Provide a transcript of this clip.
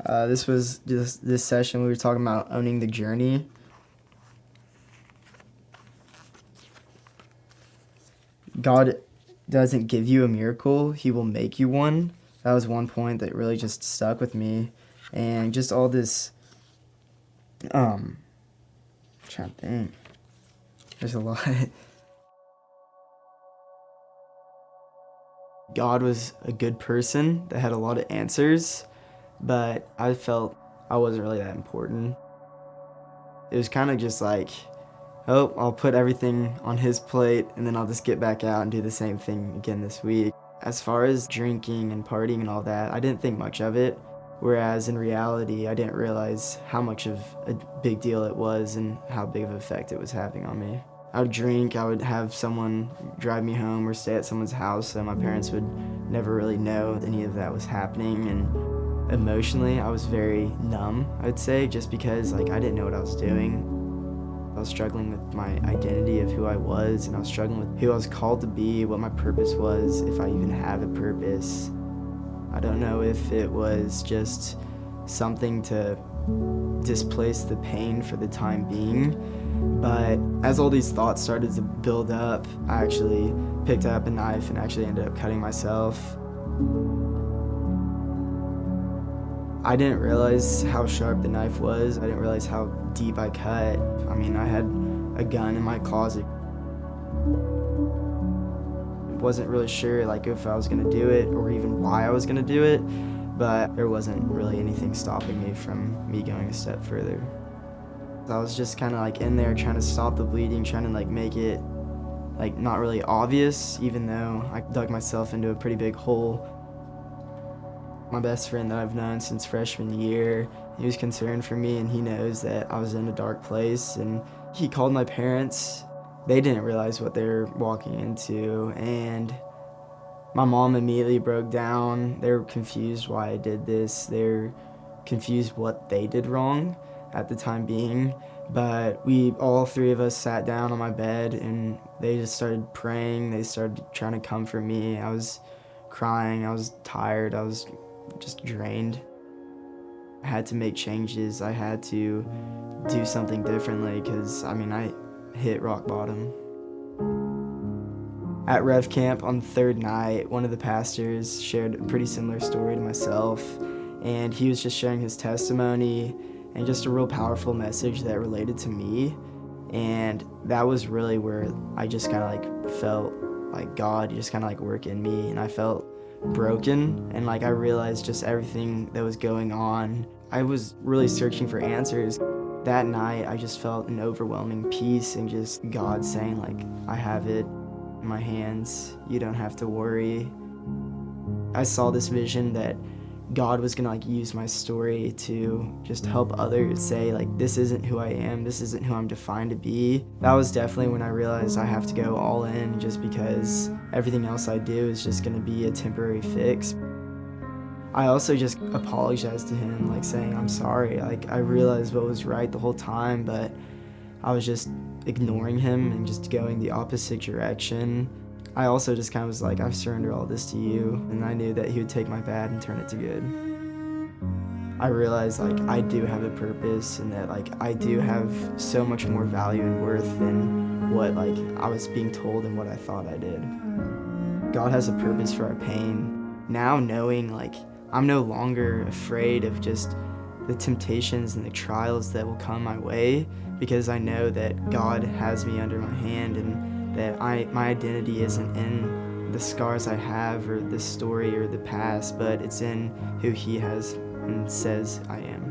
This was just this session we were talking about owning the journey. God doesn't give you a miracle, he will make you one. That was one point that really just stuck with me. And just all this, I'm trying to think. There's a lot. God was a good person that had a lot of answers, but I felt I wasn't really that important. It was kind of just like, oh, I'll put everything on his plate and then I'll just get back out and do the same thing again this week. As far as drinking and partying and all that, I didn't think much of it, whereas in reality, I didn't realize how much of a big deal it was and how big of an effect it was having on me. I would drink, I would have someone drive me home or stay at someone's house, so my parents would never really know any of that was happening. And emotionally, I was very numb, I would say, just because I didn't know what I was doing. I was struggling with my identity of who I was, and I was struggling with who I was called to be, what my purpose was, if I even have a purpose. I don't know if it was just something to displace the pain for the time being, but as all these thoughts started to build up, I actually picked up a knife and actually ended up cutting myself. I didn't realize how sharp the knife was. I didn't realize how deep I cut. I mean, I had a gun in my closet. Wasn't really sure if I was gonna do it or even why I was gonna do it, but there wasn't really anything stopping me from me going a step further. I was just kind of in there trying to stop the bleeding, trying to make it not really obvious, even though I dug myself into a pretty big hole. My best friend that I've known since freshman year, he was concerned for me, and he knows that I was in a dark place, and he called my parents. They didn't realize what they were walking into, and my mom immediately broke down. They were confused why I did this. They're confused what they did wrong at the time being, but all three of us sat down on my bed, and they just started praying. They started trying to comfort me. I was crying. I was tired. I was just drained. I had to make changes. I had to do something differently because, I hit rock bottom. At Rev Camp on the third night, one of the pastors shared a pretty similar story to myself, and he was just sharing his testimony and just a real powerful message that related to me. And that was really where I just kind of felt like God just kind of work in me, and I felt broken, and I realized just everything that was going on. I was really searching for answers. That night I just felt an overwhelming peace and just God saying I have it in my hands, you don't have to worry. I saw this vision that God was gonna use my story to just help others say this isn't who I am, this isn't who I'm defined to be. That was definitely when I realized I have to go all in, just because everything else I do is just gonna be a temporary fix. I also just apologized to him, saying I'm sorry. I realized what was right the whole time, but I was just ignoring him and just going the opposite direction. I also just kind of was I surrender all this to you, and I knew that he would take my bad and turn it to good. I realized I do have a purpose, and that I do have so much more value and worth than what I was being told and what I thought I did. God has a purpose for our pain. Now knowing I'm no longer afraid of just the temptations and the trials that will come my way, because I know that God has me under my hand, and that my identity isn't in the scars I have or the story or the past, but it's in who he has and says I am.